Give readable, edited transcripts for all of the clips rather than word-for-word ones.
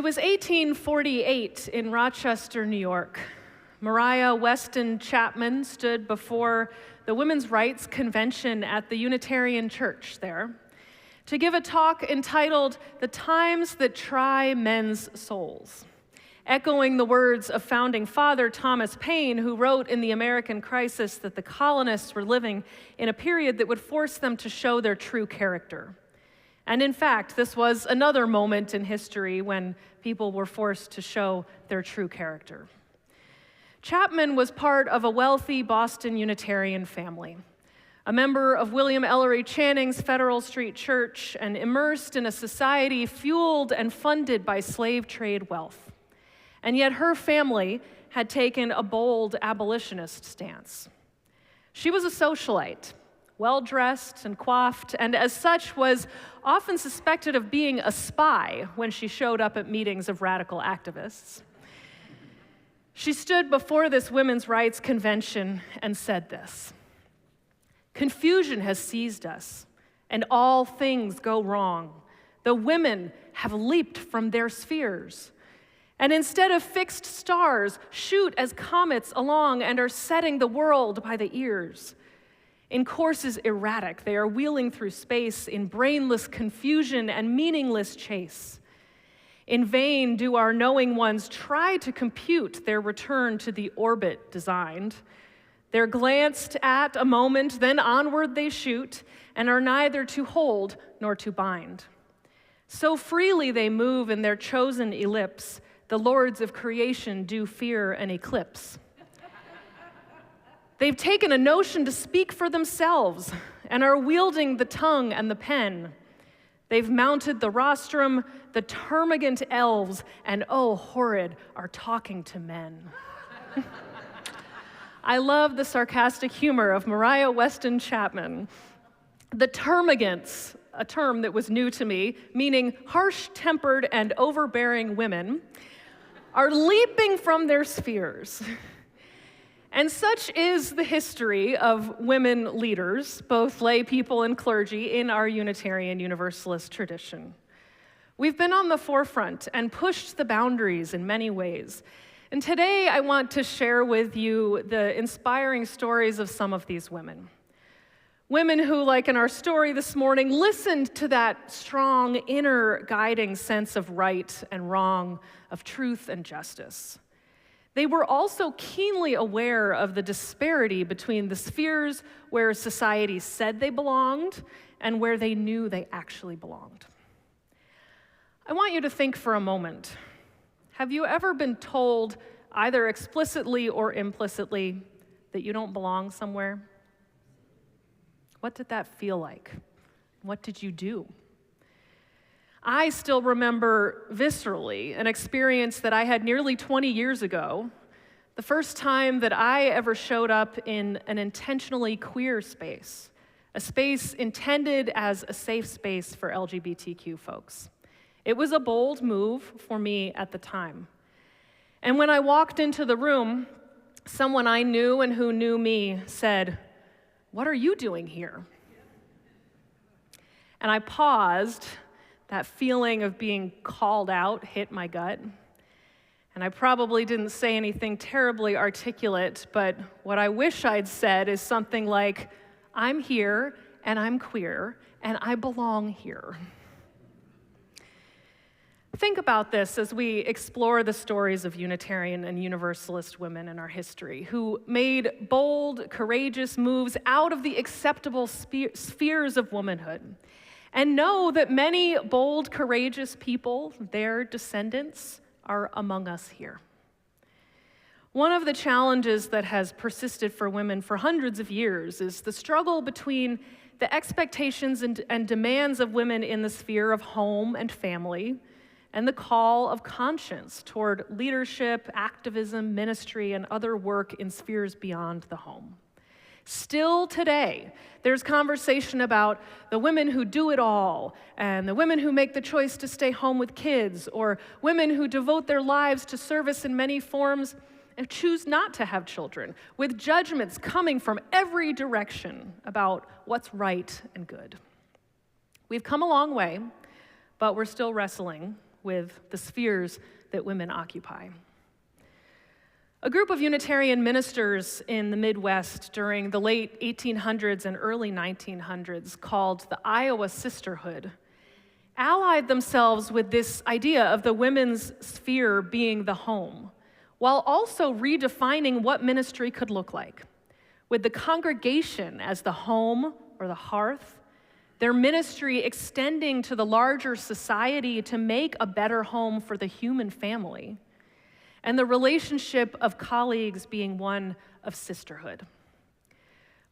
was 1848 in Rochester, New York. Maria Weston Chapman stood before the Women's Rights Convention at the Unitarian Church there to give a talk entitled "The Times That Try Men's Souls," echoing the words of founding father Thomas Paine, who wrote in The American Crisis that the colonists were living in a period that would force them to show their true character. And in fact, this was another moment in history when people were forced to show their true character. Chapman was part of a wealthy Boston Unitarian family, a member of William Ellery Channing's Federal Street Church, and immersed in a society fueled and funded by slave trade wealth. And yet her family had taken a bold abolitionist stance. She was a socialite, well-dressed and coiffed, and as such was often suspected of being a spy when she showed up at meetings of radical activists. She stood before this women's rights convention and said this: "Confusion has seized us, and all things go wrong. The women have leaped from their spheres, and instead of fixed stars, shoot as comets along and are setting the world by the ears. In courses erratic, they are wheeling through space in brainless confusion and meaningless chase. In vain do our knowing ones try to compute their return to the orbit designed. They're glanced at a moment, then onward they shoot, and are neither to hold nor to bind. So freely they move in their chosen ellipse, the lords of creation do fear an eclipse. They've taken a notion to speak for themselves and are wielding the tongue and the pen. They've mounted the rostrum, the termagant elves, and oh, horrid, are talking to men." I love the sarcastic humor of Maria Weston Chapman. The termagants, a term that was new to me, meaning harsh-tempered and overbearing women, are leaping from their spheres. And such is the history of women leaders, both lay people and clergy, in our Unitarian Universalist tradition. We've been on the forefront and pushed the boundaries in many ways. And today I want to share with you the inspiring stories of some of these women. Women who, like in our story this morning, listened to that strong inner guiding sense of right and wrong, of truth and justice. They were also keenly aware of the disparity between the spheres where society said they belonged and where they knew they actually belonged. I want you to think for a moment. Have you ever been told, either explicitly or implicitly, that you don't belong somewhere? What did that feel like? What did you do? I still remember viscerally an experience that I had nearly 20 years ago, the first time that I ever showed up in an intentionally queer space, a space intended as a safe space for LGBTQ folks. It was a bold move for me at the time. And when I walked into the room, someone I knew and who knew me said, "What are you doing here?" And I paused. That feeling of being called out hit my gut. And I probably didn't say anything terribly articulate, but what I wish I'd said is something like, "I'm here, and I'm queer, and I belong here." Think about this as we explore the stories of Unitarian and Universalist women in our history who made bold, courageous moves out of the acceptable spheres of womanhood. And know that many bold, courageous people, their descendants, are among us here. One of the challenges that has persisted for women for hundreds of years is the struggle between the expectations and demands of women in the sphere of home and family, and the call of conscience toward leadership, activism, ministry, and other work in spheres beyond the home. Still today, there's conversation about the women who do it all, and the women who make the choice to stay home with kids, or women who devote their lives to service in many forms and choose not to have children, with judgments coming from every direction about what's right and good. We've come a long way, but we're still wrestling with the spheres that women occupy. A group of Unitarian ministers in the Midwest during the late 1800s and early 1900s, called the Iowa Sisterhood, allied themselves with this idea of the women's sphere being the home, while also redefining what ministry could look like. With the congregation as the home or the hearth, their ministry extending to the larger society to make a better home for the human family, and the relationship of colleagues being one of sisterhood.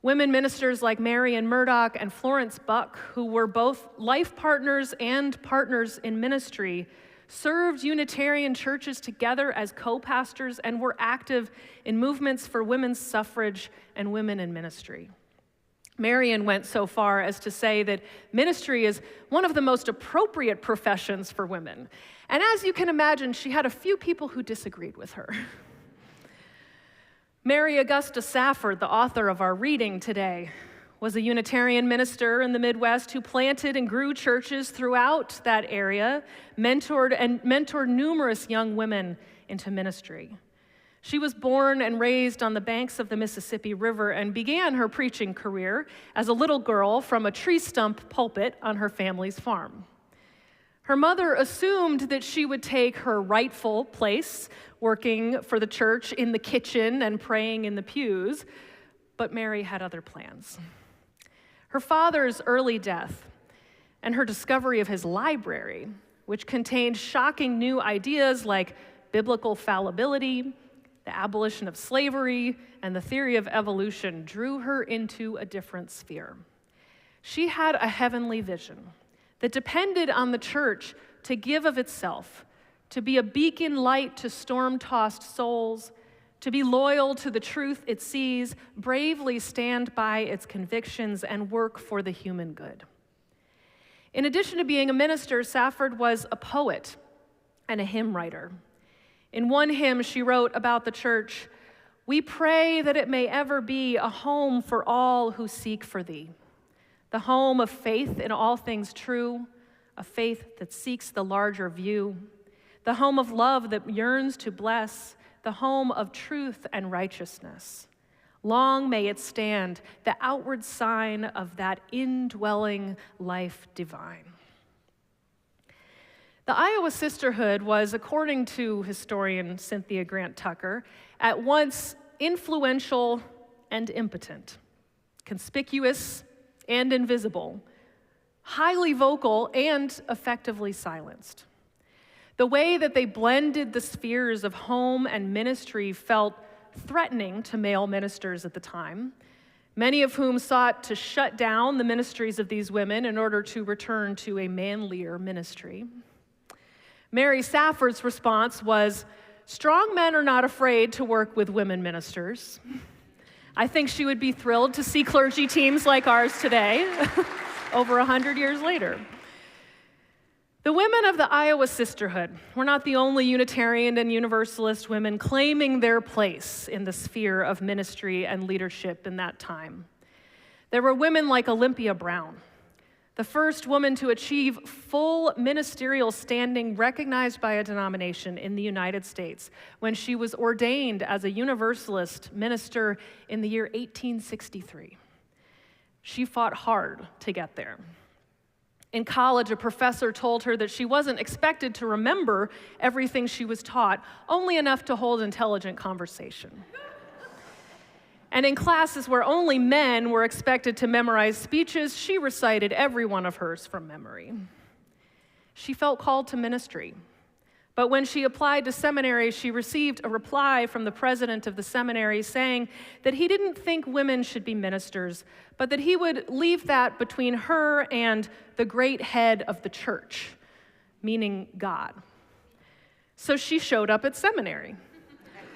Women ministers like Marian Murdoch and Florence Buck, who were both life partners and partners in ministry, served Unitarian churches together as co-pastors and were active in movements for women's suffrage and women in ministry. Marian went so far as to say that ministry is one of the most appropriate professions for women. And as you can imagine, she had a few people who disagreed with her. Mary Augusta Safford, the author of our reading today, was a Unitarian minister in the Midwest who planted and grew churches throughout that area, mentored numerous young women into ministry. She was born and raised on the banks of the Mississippi River and began her preaching career as a little girl from a tree stump pulpit on her family's farm. Her mother assumed that she would take her rightful place working for the church in the kitchen and praying in the pews, but Mary had other plans. Her father's early death and her discovery of his library, which contained shocking new ideas like biblical fallibility, the abolition of slavery, and the theory of evolution, drew her into a different sphere. She had a heavenly vision that depended on the church to give of itself, to be a beacon light to storm-tossed souls, to be loyal to the truth it sees, bravely stand by its convictions, and work for the human good. In addition to being a minister, Safford was a poet and a hymn writer. In one hymn, she wrote about the church, "We pray that it may ever be a home for all who seek for thee, the home of faith in all things true, a faith that seeks the larger view, the home of love that yearns to bless, the home of truth and righteousness. Long may it stand, the outward sign of that indwelling life divine." The Iowa Sisterhood was, according to historian Cynthia Grant Tucker, at once influential and impotent, conspicuous and invisible, highly vocal and effectively silenced. The way that they blended the spheres of home and ministry felt threatening to male ministers at the time, many of whom sought to shut down the ministries of these women in order to return to a manlier ministry. Mary Safford's response was, "Strong men are not afraid to work with women ministers." I think she would be thrilled to see clergy teams like ours today, over 100 years later. The women of the Iowa Sisterhood were not the only Unitarian and Universalist women claiming their place in the sphere of ministry and leadership in that time. There were women like Olympia Brown, the first woman to achieve full ministerial standing recognized by a denomination in the United States when she was ordained as a Universalist minister in the year 1863. She fought hard to get there. In college, a professor told her that she wasn't expected to remember everything she was taught, only enough to hold intelligent conversation. And in classes where only men were expected to memorize speeches, she recited every one of hers from memory. She felt called to ministry. But when she applied to seminary, she received a reply from the president of the seminary saying that he didn't think women should be ministers, but that he would leave that between her and the great head of the church, meaning God. So she showed up at seminary.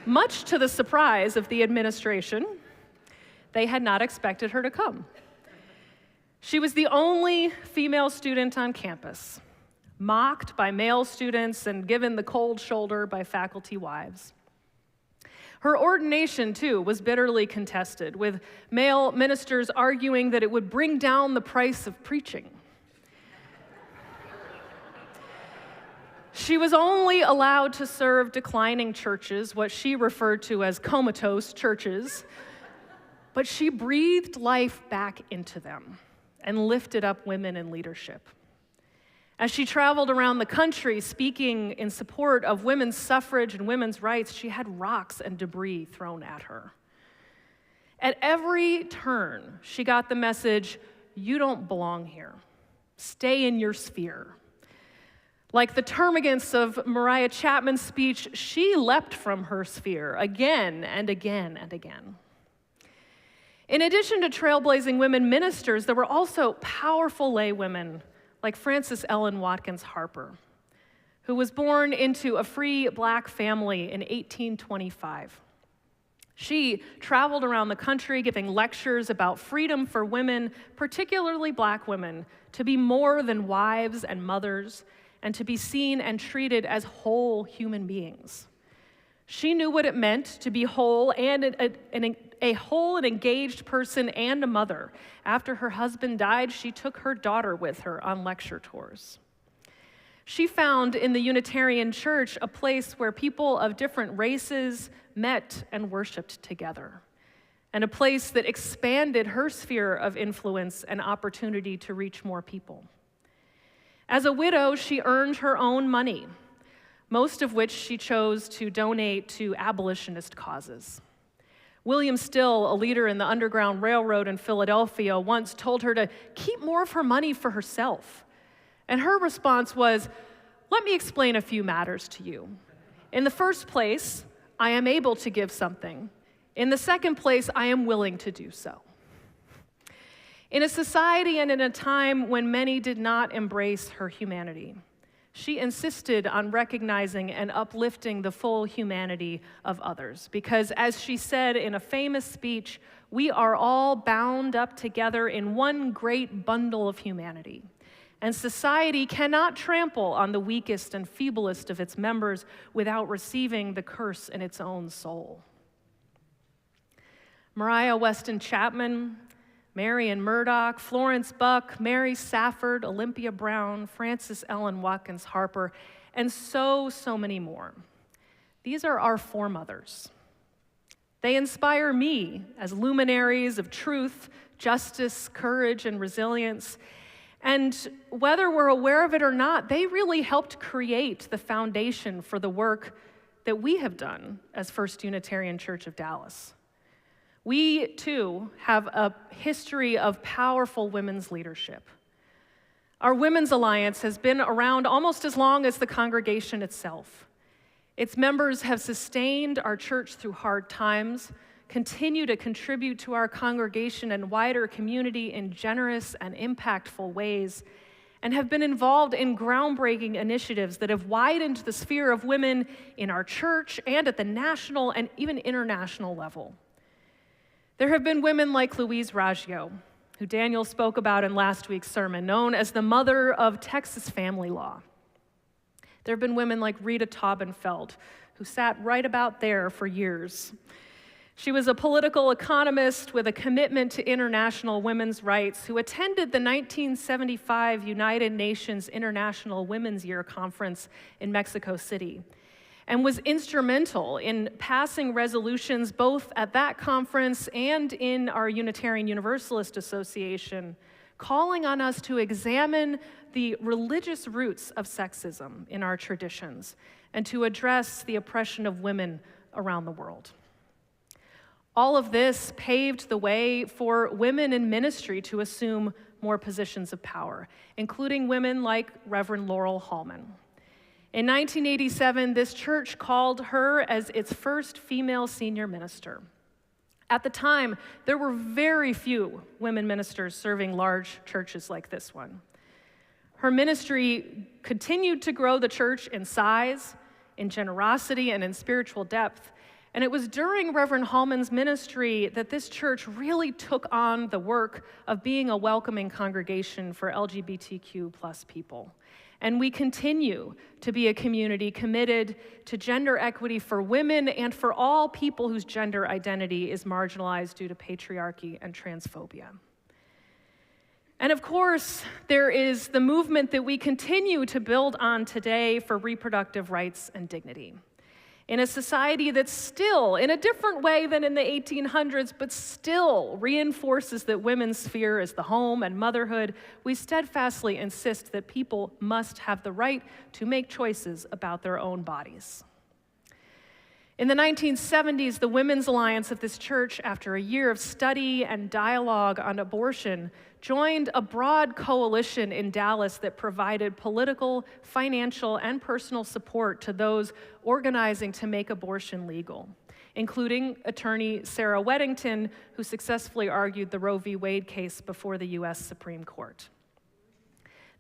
Much to the surprise of the administration, they had not expected her to come. She was the only female student on campus, mocked by male students and given the cold shoulder by faculty wives. Her ordination, too, was bitterly contested, with male ministers arguing that it would bring down the price of preaching. She was only allowed to serve declining churches, what she referred to as comatose churches, but she breathed life back into them and lifted up women in leadership. As she traveled around the country speaking in support of women's suffrage and women's rights, she had rocks and debris thrown at her. At every turn, she got the message, "You don't belong here. Stay in your sphere." Like the termagants of Maria Chapman's speech, she leapt from her sphere again and again and again. In addition to trailblazing women ministers, there were also powerful lay women like Frances Ellen Watkins Harper, who was born into a free black family in 1825. She traveled around the country giving lectures about freedom for women, particularly black women, to be more than wives and mothers, and to be seen and treated as whole human beings. She knew what it meant to be whole and a whole and engaged person and a mother. After her husband died, she took her daughter with her on lecture tours. She found in the Unitarian Church a place where people of different races met and worshiped together, and a place that expanded her sphere of influence and opportunity to reach more people. As a widow, she earned her own money, most of which she chose to donate to abolitionist causes. William Still, a leader in the Underground Railroad in Philadelphia, once told her to keep more of her money for herself. And her response was, "Let me explain a few matters to you. In the first place, I am able to give something. In the second place, I am willing to do so." In a society and in a time when many did not embrace her humanity, she insisted on recognizing and uplifting the full humanity of others. Because as she said in a famous speech, we are all bound up together in one great bundle of humanity. And society cannot trample on the weakest and feeblest of its members without receiving the curse in its own soul. Maria Weston Chapman, Marian Murdoch, Florence Buck, Mary Safford, Olympia Brown, Frances Ellen Watkins Harper, and so many more. These are our foremothers. They inspire me as luminaries of truth, justice, courage, and resilience. And whether we're aware of it or not, they really helped create the foundation for the work that we have done as First Unitarian Church of Dallas. We, too, have a history of powerful women's leadership. Our Women's Alliance has been around almost as long as the congregation itself. Its members have sustained our church through hard times, continue to contribute to our congregation and wider community in generous and impactful ways, and have been involved in groundbreaking initiatives that have widened the sphere of women in our church and at the national and even international level. There have been women like Louise Raggio, who Daniel spoke about in last week's sermon, known as the mother of Texas family law. There have been women like Rita Taubenfeld, who sat right about there for years. She was a political economist with a commitment to international women's rights who attended the 1975 United Nations International Women's Year Conference in Mexico City, and was instrumental in passing resolutions both at that conference and in our Unitarian Universalist Association, calling on us to examine the religious roots of sexism in our traditions and to address the oppression of women around the world. All of this paved the way for women in ministry to assume more positions of power, including women like Reverend Laurel Hallman. In 1987, this church called her as its first female senior minister. At the time, there were very few women ministers serving large churches like this one. Her ministry continued to grow the church in size, in generosity, and in spiritual depth. And it was during Reverend Hallman's ministry that this church really took on the work of being a welcoming congregation for LGBTQ+ people. And we continue to be a community committed to gender equity for women and for all people whose gender identity is marginalized due to patriarchy and transphobia. And of course, there is the movement that we continue to build on today for reproductive rights and dignity. In a society that still, in a different way than in the 1800s, but still reinforces that women's sphere is the home and motherhood, we steadfastly insist that people must have the right to make choices about their own bodies. In the 1970s, the Women's Alliance of this church, after a year of study and dialogue on abortion, joined a broad coalition in Dallas that provided political, financial, and personal support to those organizing to make abortion legal, including attorney Sarah Weddington, who successfully argued the Roe v. Wade case before the U.S. Supreme Court.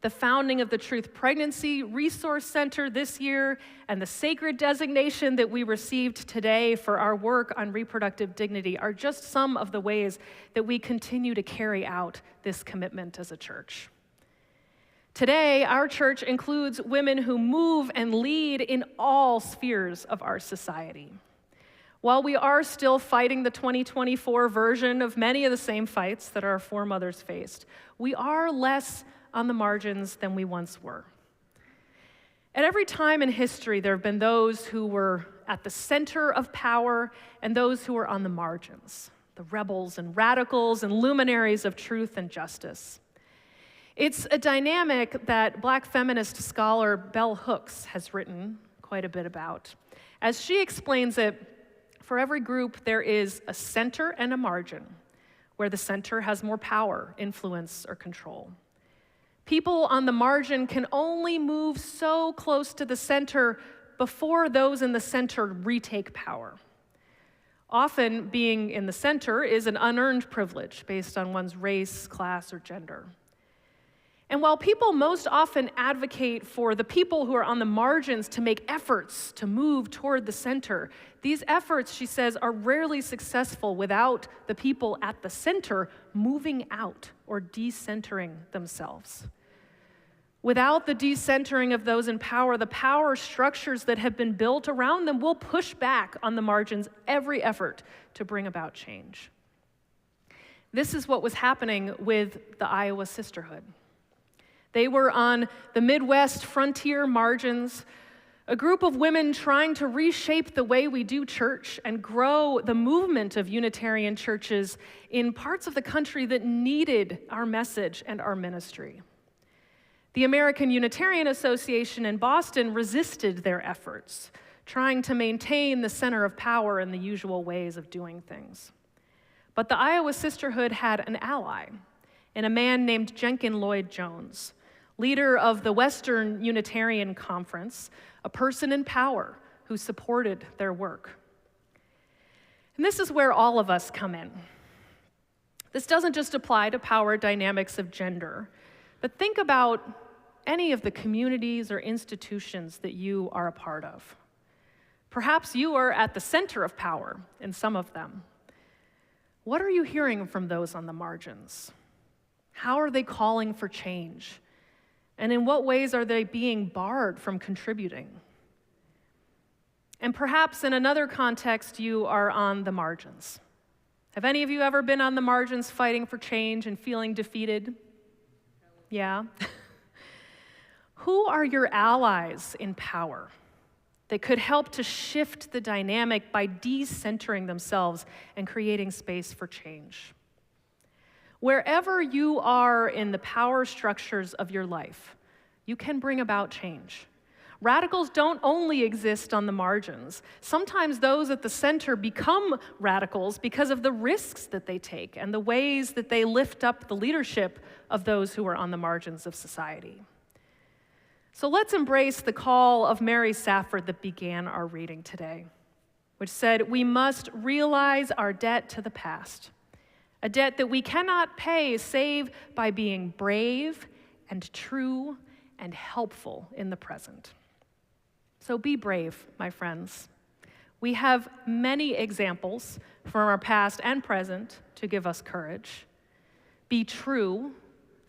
The founding of the Truth Pregnancy Resource Center this year and the sacred designation that we received today for our work on reproductive dignity are just some of the ways that we continue to carry out this commitment as a church. Today, our church includes women who move and lead in all spheres of our society. While we are still fighting the 2024 version of many of the same fights that our foremothers faced, we are less on the margins than we once were. At every time in history, there have been those who were at the center of power and those who were on the margins, the rebels and radicals and luminaries of truth and justice. It's a dynamic that Black feminist scholar Bell Hooks has written quite a bit about. As she explains it, for every group, there is a center and a margin, where the center has more power, influence, or control. People on the margin can only move so close to the center before those in the center retake power. Often, being in the center is an unearned privilege based on one's race, class, or gender. And while people most often advocate for the people who are on the margins to make efforts to move toward the center, these efforts, she says, are rarely successful without the people at the center moving out or decentering themselves. Without the decentering of those in power, the power structures that have been built around them will push back on the margins every effort to bring about change. This is what was happening with the Iowa Sisterhood. They were on the Midwest frontier margins, a group of women trying to reshape the way we do church and grow the movement of Unitarian churches in parts of the country that needed our message and our ministry. The American Unitarian Association in Boston resisted their efforts, trying to maintain the center of power in the usual ways of doing things. But the Iowa Sisterhood had an ally in a man named Jenkin Lloyd Jones, leader of the Western Unitarian Conference, a person in power who supported their work. And this is where all of us come in. This doesn't just apply to power dynamics of gender, but think about any of the communities or institutions that you are a part of. Perhaps you are at the center of power in some of them. What are you hearing from those on the margins? How are they calling for change? And in what ways are they being barred from contributing? And perhaps in another context, you are on the margins. Have any of you ever been on the margins fighting for change and feeling defeated? Yeah. Who are your allies in power that could help to shift the dynamic by decentering themselves and creating space for change? Wherever you are in the power structures of your life, you can bring about change. Radicals don't only exist on the margins. Sometimes those at the center become radicals because of the risks that they take and the ways that they lift up the leadership of those who are on the margins of society. So let's embrace the call of Mary Safford that began our reading today, which said, we must realize our debt to the past. A debt that we cannot pay save by being brave and true and helpful in the present. So be brave, my friends. We have many examples from our past and present to give us courage. Be true,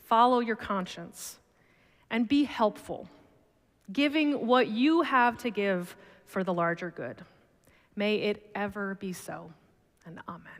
follow your conscience, and be helpful, giving what you have to give for the larger good. May it ever be so, and amen.